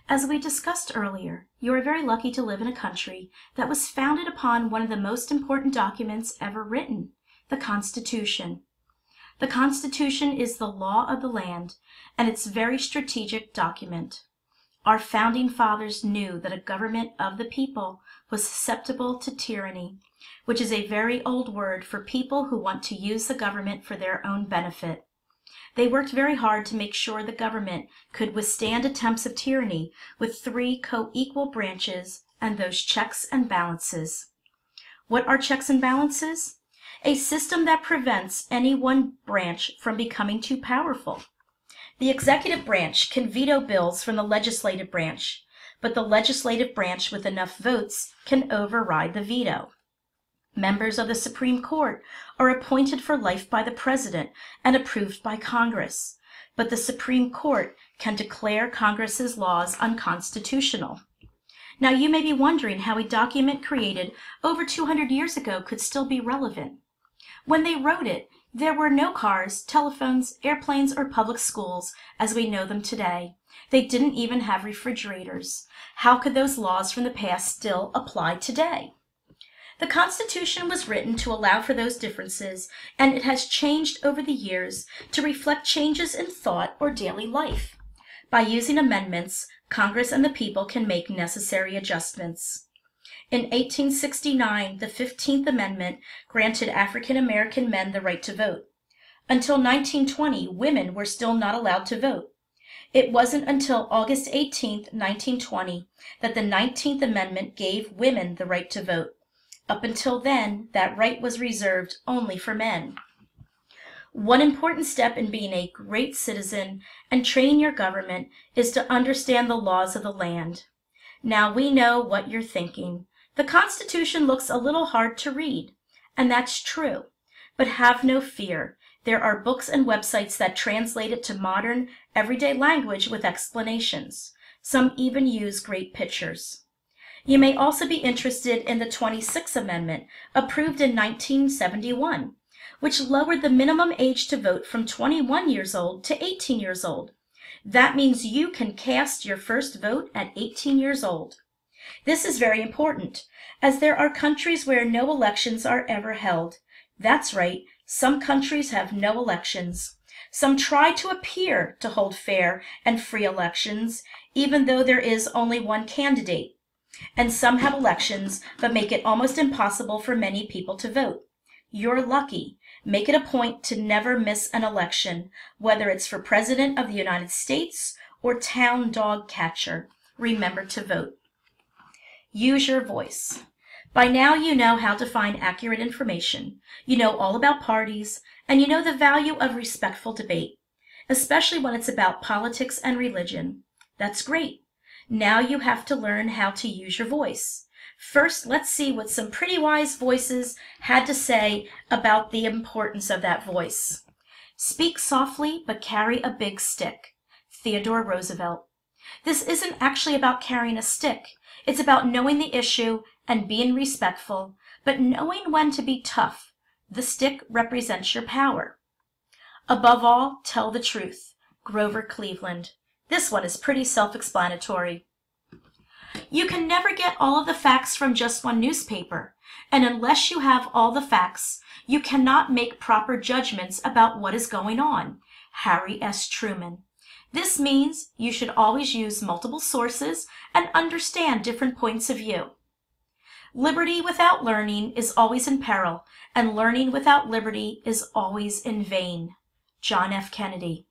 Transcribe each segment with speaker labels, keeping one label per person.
Speaker 1: As we discussed earlier, you are very lucky to live in a country that was founded upon one of the most important documents ever written, the Constitution. The Constitution is the law of the land, and it's a very strategic document. Our founding fathers knew that a government of the people was susceptible to tyranny, which is a very old word for people who want to use the government for their own benefit. They worked very hard to make sure the government could withstand attempts of tyranny with three co-equal branches and those checks and balances. What are checks and balances? A system that prevents any one branch from becoming too powerful. The executive branch can veto bills from the legislative branch, but the legislative branch with enough votes can override the veto. Members of the Supreme Court are appointed for life by the President and approved by Congress, but the Supreme Court can declare Congress's laws unconstitutional. Now you may be wondering how a document created over 200 years ago could still be relevant. When they wrote it, there were no cars, telephones, airplanes, or public schools as we know them today. They didn't even have refrigerators. How could those laws from the past still apply today? The Constitution was written to allow for those differences, and it has changed over the years to reflect changes in thought or daily life. By using amendments, Congress and the people can make necessary adjustments. In 1869, the 15th Amendment granted African American men the right to vote. Until 1920, women were still not allowed to vote. It wasn't until August 18, 1920, that the 19th Amendment gave women the right to vote. Up until then, that right was reserved only for men. One important step in being a great citizen and training your government is to understand the laws of the land. Now we know what you're thinking. The Constitution looks a little hard to read, and that's true. But have no fear. There are books and websites that translate it to modern, everyday language with explanations. Some even use great pictures. You may also be interested in the 26th Amendment, approved in 1971, which lowered the minimum age to vote from 21 years old to 18 years old. That means you can cast your first vote at 18 years old. This is very important, as there are countries where no elections are ever held. That's right, some countries have no elections. Some try to appear to hold fair and free elections, even though there is only one candidate. And some have elections, but make it almost impossible for many people to vote. You're lucky. Make it a point to never miss an election, whether it's for President of the United States or town dog catcher. Remember to vote. Use your voice. By now you know how to find accurate information. You know all about parties, and you know the value of respectful debate, especially when it's about politics and religion. That's great. Now you have to learn how to use your voice. First, let's see what some pretty wise voices had to say about the importance of that voice. Speak softly, but carry a big stick. Theodore Roosevelt. This isn't actually about carrying a stick. It's about knowing the issue and being respectful, but knowing when to be tough. The stick represents your power. Above all, tell the truth. Grover Cleveland. This one is pretty self-explanatory. You can never get all of the facts from just one newspaper, and unless you have all the facts, you cannot make proper judgments about what is going on. Harry S. Truman. This means you should always use multiple sources and understand different points of view. Liberty without learning is always in peril, and learning without liberty is always in vain. John F. Kennedy.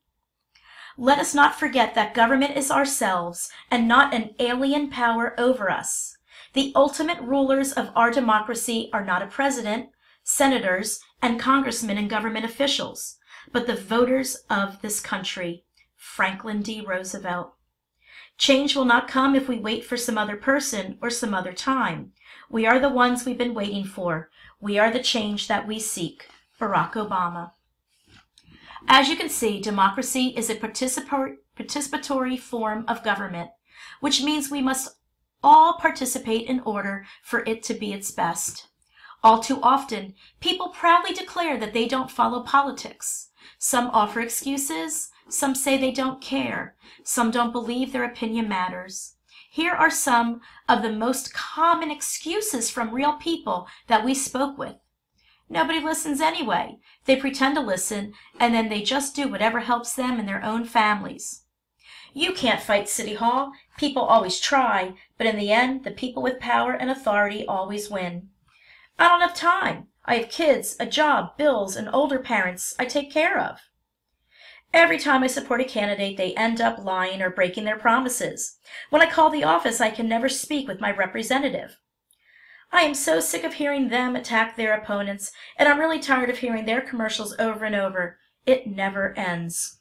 Speaker 1: Let us not forget that government is ourselves and not an alien power over us. The ultimate rulers of our democracy are not a president, senators, and congressmen and government officials, but the voters of this country. Franklin D. Roosevelt. Change will not come if we wait for some other person or some other time. We are the ones we've been waiting for. We are the change that we seek. Barack Obama. As you can see, democracy is a participatory form of government, which means we must all participate in order for it to be its best. All too often, people proudly declare that they don't follow politics. Some offer excuses, Some say they don't care. Some don't believe their opinion matters. Here are some of the most common excuses from real people that we spoke with. Nobody listens anyway. They pretend to listen, and then they just do whatever helps them and their own families. You can't fight City Hall. People always try, but in the end, the people with power and authority always win. I don't have time. I have kids, a job, bills, and older parents I take care of. Every time I support a candidate, they end up lying or breaking their promises. When I call the office, I can never speak with my representative. I am so sick of hearing them attack their opponents, and I'm really tired of hearing their commercials over and over. It never ends.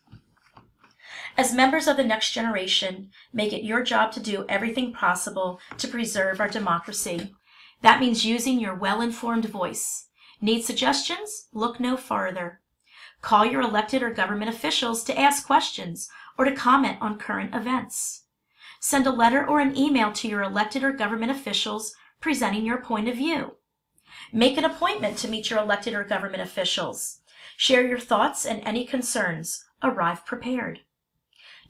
Speaker 1: As members of the next generation, make it your job to do everything possible to preserve our democracy. That means using your well-informed voice. Need suggestions? Look no farther. Call your elected or government officials to ask questions or to comment on current events. Send a letter or an email to your elected or government officials presenting your point of view. Make an appointment to meet your elected or government officials. Share your thoughts and any concerns. Arrive prepared.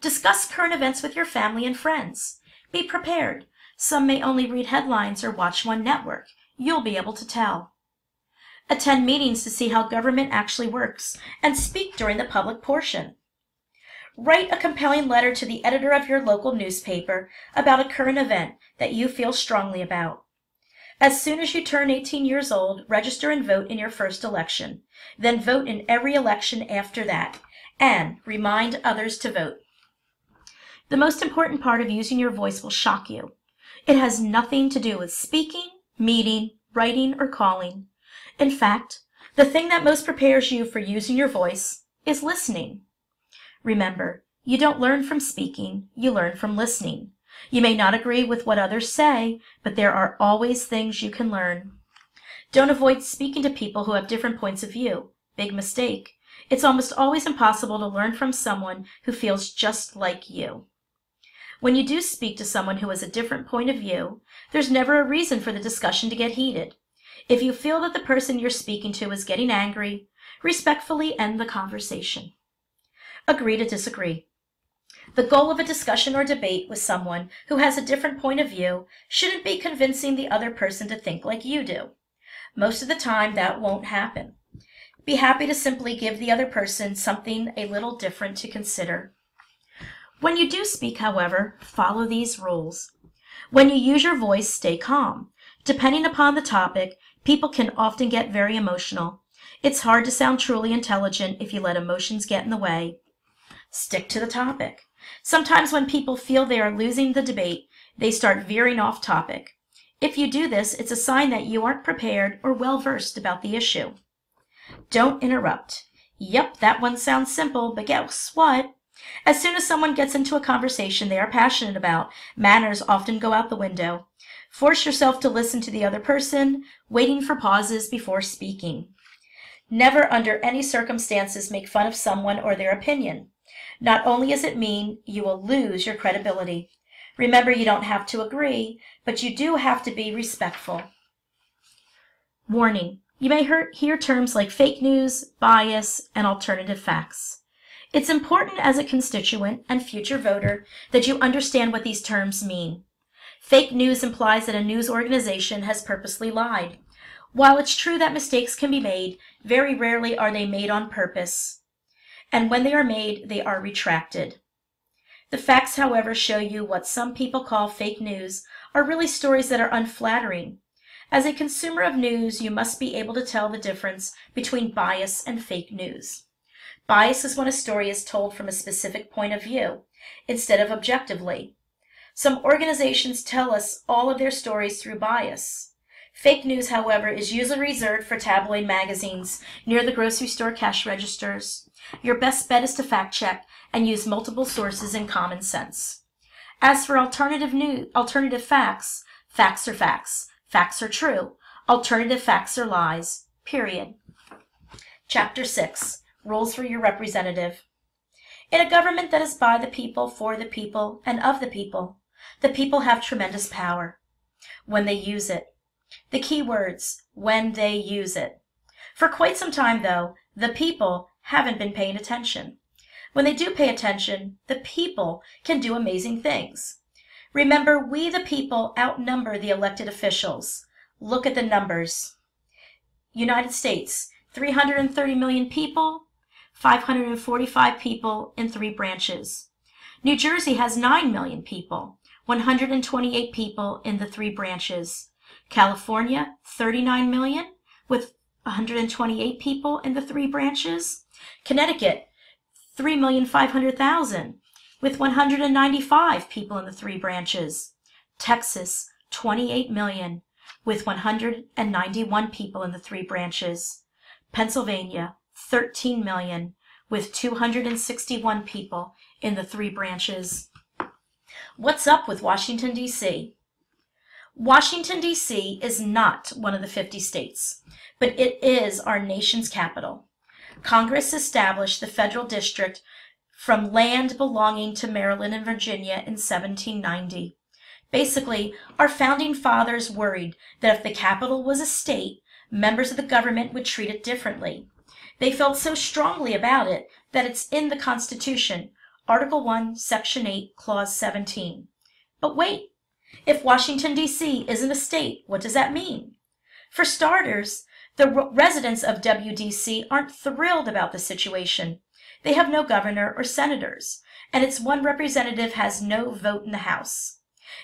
Speaker 1: Discuss current events with your family and friends. Be prepared. Some may only read headlines or watch one network. You'll be able to tell. Attend meetings to see how government actually works and speak during the public portion. Write a compelling letter to the editor of your local newspaper about a current event that you feel strongly about. As soon as you turn 18 years old, register and vote in your first election. Then vote in every election after that, and remind others to vote. The most important part of using your voice will shock you. It has nothing to do with speaking, meeting, writing, or calling. In fact, the thing that most prepares you for using your voice is listening. Remember, you don't learn from speaking, you learn from listening. You may not agree with what others say, but there are always things you can learn. Don't avoid speaking to people who have different points of view. Big mistake. It's almost always impossible to learn from someone who feels just like you. When you do speak to someone who has a different point of view, there's never a reason for the discussion to get heated. If you feel that the person you're speaking to is getting angry, respectfully end the conversation. Agree to disagree. The goal of a discussion or debate with someone who has a different point of view shouldn't be convincing the other person to think like you do. Most of the time, that won't happen. Be happy to simply give the other person something a little different to consider. When you do speak, however, follow these rules. When you use your voice, stay calm. Depending upon the topic, people can often get very emotional. It's hard to sound truly intelligent if you let emotions get in the way. Stick to the topic. Sometimes when people feel they are losing the debate, they start veering off topic. If you do this, it's a sign that you aren't prepared or well-versed about the issue. Don't interrupt. Yep, that one sounds simple, but guess what? As soon as someone gets into a conversation they are passionate about, manners often go out the window. Force yourself to listen to the other person, waiting for pauses before speaking. Never under any circumstances make fun of someone or their opinion. Not only is it mean, you will lose your credibility. Remember, you don't have to agree, but you do have to be respectful. Warning: you may hear terms like fake news, bias, and alternative facts. It's important as a constituent and future voter that you understand what these terms mean. Fake news implies that a news organization has purposely lied. While it's true that mistakes can be made, very rarely are they made on purpose. And when they are made, they are retracted. The facts, however, show you what some people call fake news are really stories that are unflattering. As a consumer of news, you must be able to tell the difference between bias and fake news. Bias is when a story is told from a specific point of view, instead of objectively. Some organizations tell us all of their stories through bias. Fake news, however, is usually reserved for tabloid magazines near the grocery store cash registers. Your best bet is to fact-check and use multiple sources and common sense. As for alternative facts, facts are facts. Facts are true. Alternative facts are lies. Period. Chapter 6. Rules for your representative. In a government that is by the people, for the people, and of the people have tremendous power when they use it. The key words, when they use it. For quite some time, though, the people haven't been paying attention. When they do pay attention, the people can do amazing things. Remember, we the people outnumber the elected officials. Look at the numbers. United States, 330 million people, 545 people in 3 branches. New Jersey has 9 million people, 128 people in the 3 branches. California, 39 million, with 128 people in the 3 branches. Connecticut, 3,500,000, with 195 people in the 3 branches. Texas, 28 million, with 191 people in the 3 branches. Pennsylvania, 13 million, with 261 people in the 3 branches. What's up with Washington, D.C.? Washington, D.C. is not one of the 50 states, but it is our nation's capital. Congress established the federal district from land belonging to Maryland and Virginia in 1790. Basically, our founding fathers worried that if the capital was a state, members of the government would treat it differently. They felt so strongly about it that it's in the Constitution, Article 1, Section 8, Clause 17. But wait, if Washington, D.C. isn't a state, what does that mean? For starters, the residents of WDC aren't thrilled about the situation. They have no governor or senators, and its one representative has no vote in the House.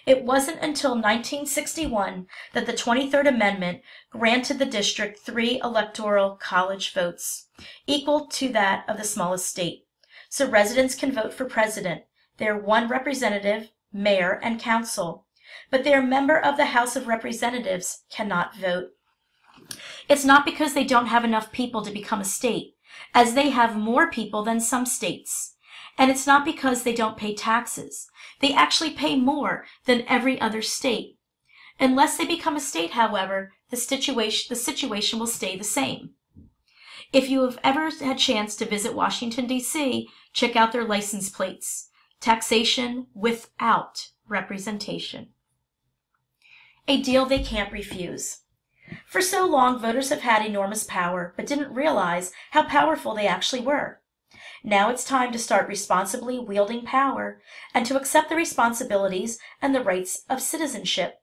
Speaker 1: It wasn't until 1961 that the 23rd Amendment granted the district 3 electoral college votes, equal to that of the smallest state. So residents can vote for president, their 1 representative, mayor, and council, but their member of the House of Representatives cannot vote. It's not because they don't have enough people to become a state, as they have more people than some states. And it's not because they don't pay taxes. They actually pay more than every other state. Unless they become a state, however, the situation will stay the same. If you have ever had a chance to visit Washington, D.C., check out their license plates. Taxation without representation. A deal they can't refuse. For so long, voters have had enormous power, but didn't realize how powerful they actually were. Now it's time to start responsibly wielding power and to accept the responsibilities and the rights of citizenship.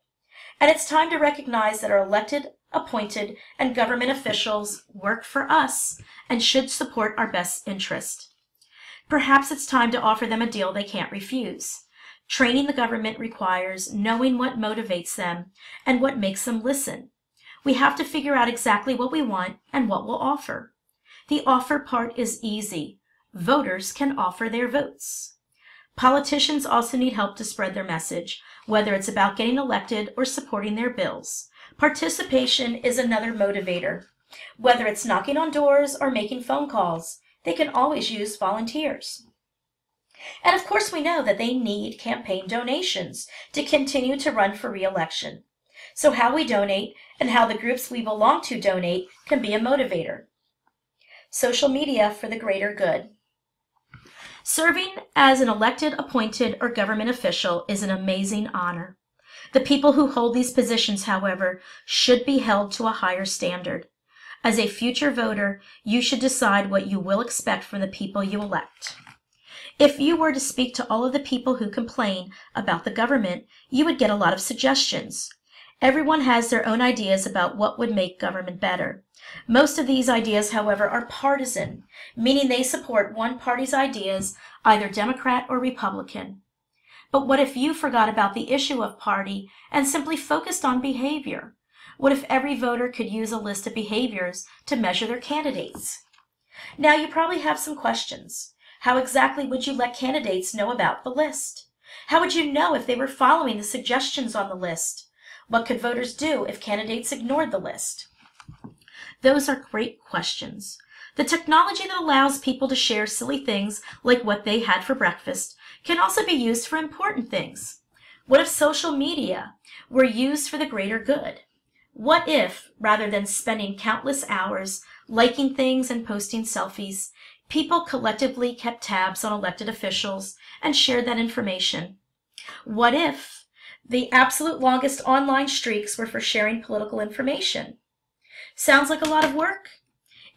Speaker 1: And it's time to recognize that our elected, appointed, and government officials work for us and should support our best interest. Perhaps it's time to offer them a deal they can't refuse. Training the government requires knowing what motivates them and what makes them listen. We have to figure out exactly what we want and what we'll offer. The offer part is easy. Voters can offer their votes. Politicians also need help to spread their message, whether it's about getting elected or supporting their bills. Participation is another motivator. Whether it's knocking on doors or making phone calls, they can always use volunteers. And of course we know that they need campaign donations to continue to run for re-election. So how we donate and how the groups we belong to donate can be a motivator. Social media for the greater good. Serving as an elected, appointed, or government official is an amazing honor. The people who hold these positions, however, should be held to a higher standard. As a future voter, you should decide what you will expect from the people you elect. If you were to speak to all of the people who complain about the government, you would get a lot of suggestions. Everyone has their own ideas about what would make government better. Most of these ideas, however, are partisan, meaning they support one party's ideas, either Democrat or Republican. But what if you forgot about the issue of party and simply focused on behavior? What if every voter could use a list of behaviors to measure their candidates? Now you probably have some questions. How exactly would you let candidates know about the list? How would you know if they were following the suggestions on the list? What could voters do if candidates ignored the list? Those are great questions. The technology that allows people to share silly things like what they had for breakfast can also be used for important things. What if social media were used for the greater good? What if, rather than spending countless hours liking things and posting selfies, people collectively kept tabs on elected officials and shared that information? What if the absolute longest online streaks were for sharing political information? Sounds like a lot of work?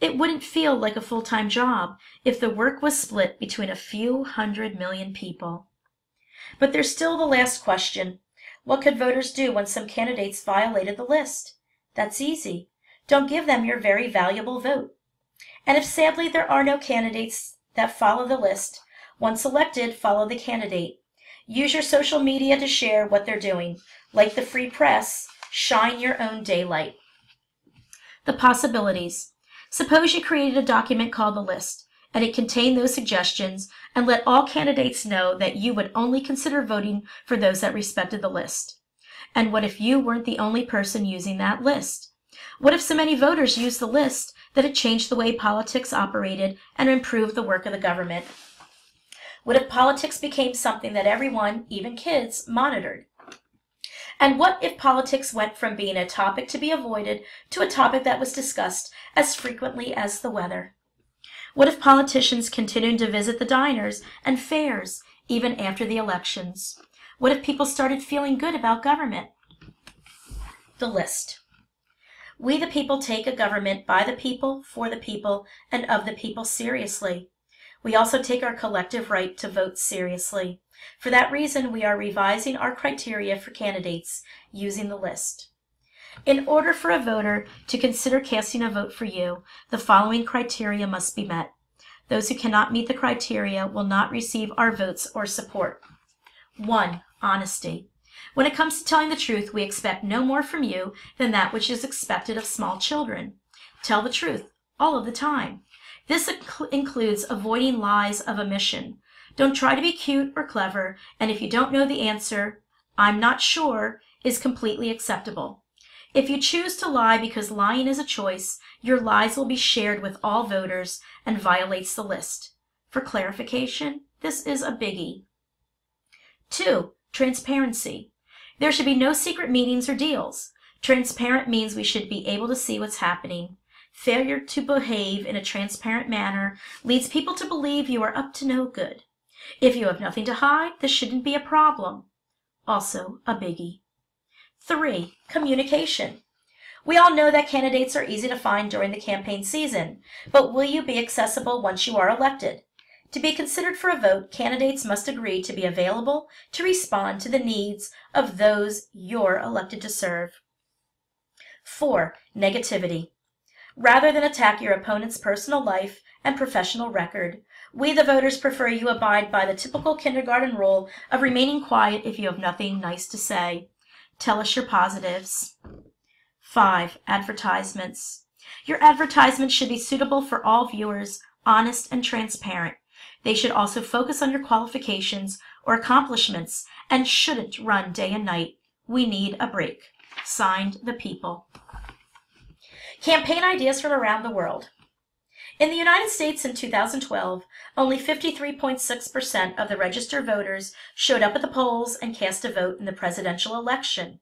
Speaker 1: It wouldn't feel like a full-time job if the work was split between a few 100 million people. But there's still the last question. What could voters do when some candidates violated the list? That's easy. Don't give them your very valuable vote. And if sadly there are no candidates that follow the list, once elected, follow the candidate. Use your social media to share what they're doing. Like the free press, shine your own daylight. The possibilities. Suppose you created a document called the list, and it contained those suggestions, and let all candidates know that you would only consider voting for those that respected the list. And what if you weren't the only person using that list? What if so many voters used the list that it changed the way politics operated and improved the work of the government? What if politics became something that everyone, even kids, monitored? And what if politics went from being a topic to be avoided to a topic that was discussed as frequently as the weather? What if politicians continued to visit the diners and fairs even after the elections? What if people started feeling good about government? The list. We the people take a government by the people, for the people, and of the people seriously. We also take our collective right to vote seriously. For that reason, we are revising our criteria for candidates using the list. In order for a voter to consider casting a vote for you, the following criteria must be met. Those who cannot meet the criteria will not receive our votes or support. 1. Honesty. When it comes to telling the truth, we expect no more from you than that which is expected of small children. Tell the truth, all of the time. This includes avoiding lies of omission. Don't try to be cute or clever, and if you don't know the answer, "I'm not sure," is completely acceptable. If you choose to lie because lying is a choice, your lies will be shared with all voters and violates the list. For clarification, this is a biggie. 2. Transparency. There should be no secret meetings or deals. Transparent means we should be able to see what's happening. Failure to behave in a transparent manner leads people to believe you are up to no good. If you have nothing to hide, this shouldn't be a problem. Also a biggie. 3. Communication. We all know that candidates are easy to find during the campaign season, but will you be accessible once you are elected? To be considered for a vote, candidates must agree to be available to respond to the needs of those you're elected to serve. 4. Negativity. Rather than attack your opponent's personal life and professional record, we the voters prefer you abide by the typical kindergarten rule of remaining quiet if you have nothing nice to say. Tell us your positives. 5. Advertisements. Your advertisements should be suitable for all viewers, honest and transparent. They should also focus on your qualifications or accomplishments and shouldn't run day and night. We need a break. Signed, the people. Campaign ideas from around the world. In the United States in 2012, only 53.6% of the registered voters showed up at the polls and cast a vote in the presidential election.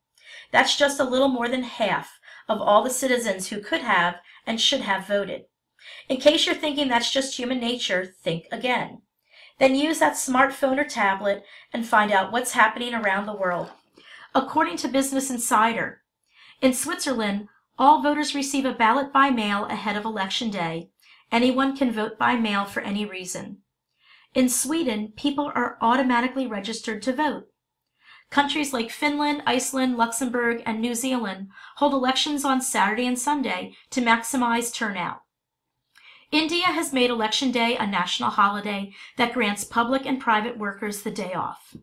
Speaker 1: That's just a little more than half of all the citizens who could have and should have voted. In case you're thinking that's just human nature, think again. Then use that smartphone or tablet and find out what's happening around the world. According to Business Insider, in Switzerland, all voters receive a ballot by mail ahead of Election Day. Anyone can vote by mail for any reason. In Sweden, people are automatically registered to vote. Countries like Finland, Iceland, Luxembourg, and New Zealand hold elections on Saturday and Sunday to maximize turnout. India has made Election Day a national holiday that grants public and private workers the day off.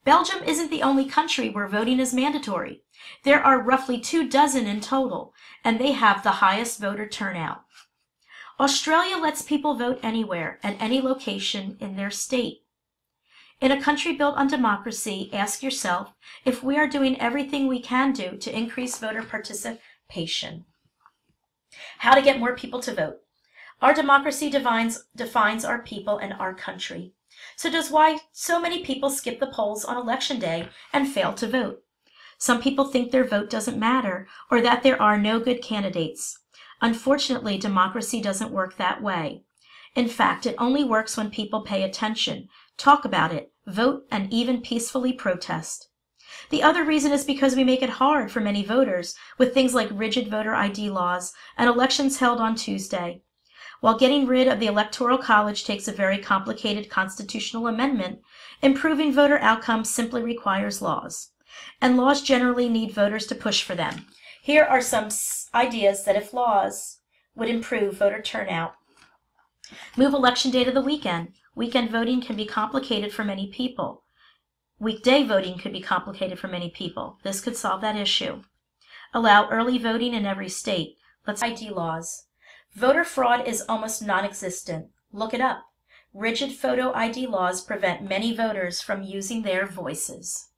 Speaker 1: Belgium isn't the only country where voting is mandatory. There are roughly 24 in total, and they have the highest voter turnout. Australia lets people vote anywhere, at any location in their state. In a country built on democracy, ask yourself if we are doing everything we can do to increase voter participation. How to get more people to vote. Our democracy defines our people and our country. So does why so many people skip the polls on Election Day and fail to vote. Some people think their vote doesn't matter or that there are no good candidates. Unfortunately, democracy doesn't work that way. In fact, it only works when people pay attention, talk about it, vote, and even peacefully protest. The other reason is because we make it hard for many voters with things like rigid voter ID laws and elections held on Tuesday. While getting rid of the Electoral College takes a very complicated constitutional amendment, improving voter outcomes simply requires laws. And laws generally need voters to push for them. Here are some ideas that if laws would improve voter turnout. Move election day to the weekend. Weekend voting can be complicated for many people. Weekday voting could be complicated for many people. This could solve that issue. Allow early voting in every state. Let's ID laws. Voter fraud is almost non-existent. Look it up. Rigid photo ID laws prevent many voters from using their voices.